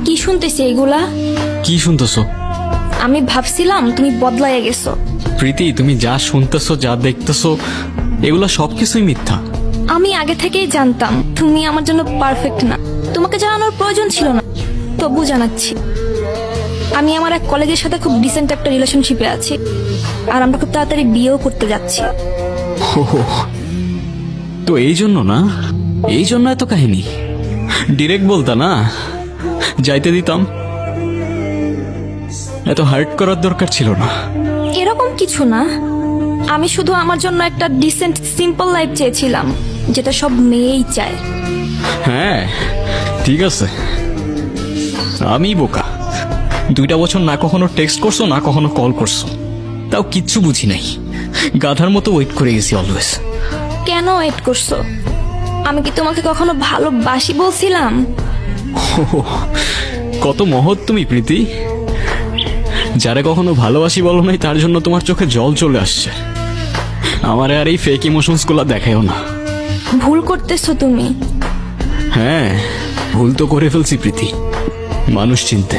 কি শুনতেছি এগুলা? কি শুনতেছো? আমি ভাবছিলাম তুমি বদলাইয়া গেছো। প্রীতি, তুমি যা শুনতেছো, যা দেখতেছো, এগুলো সবকিছুই মিথ্যা। আমি আগে থেকেই জানতাম তুমি আমার জন্য পারফেক্ট না। তোমাকে জানানোর প্রয়োজন ছিল না, তবু জানাচ্ছি। আমি আমার এক কলেজের সাথে খুব ডিসেন্ট একটা রিলেশনশিপে আছি, আর আমরা খুব তাড়াতাড়ি বিয়েও করতে যাচ্ছি। তো এই জন্য না, এই জন্য এত কাহিনী। ডিরেক্ট বলতা না, যাইতে দিতাম। এত হার্ট করার দরকার ছিল না। এরকম কিছু না, আমি শুধু আমার জন্য একটা ডিসেন্ট সিম্পল লাইফ চেয়েছিলাম, যেটা সব মেয়েই চায়। হ্যাঁ ঠিক আছে, আমি বোকা। 2টা বছর না কখনো টেক্সট করছো, না কখনো কল করছো, তাও কিচ্ছু বুঝি নাই। গাধার মতো ওয়েট করে গেছি অলওয়েজ। কেন ওয়েট করছো? আমি কি তোমাকে কখনো ভালোবাসি বলছিলাম? কত মহৎ তুমি প্রীতি। যারা কখনো ভালোবাসি বলো নাই, তার জন্য তোমার চোখে জল চলে আসছে। আমারে আর এই ফেক ইমোশনস গুলা দেখায়ও না। ভুল করতেছো তুমি। হ্যাঁ, ভুল তো করে ফেলছি প্রীতি, মানুষ চিনতে।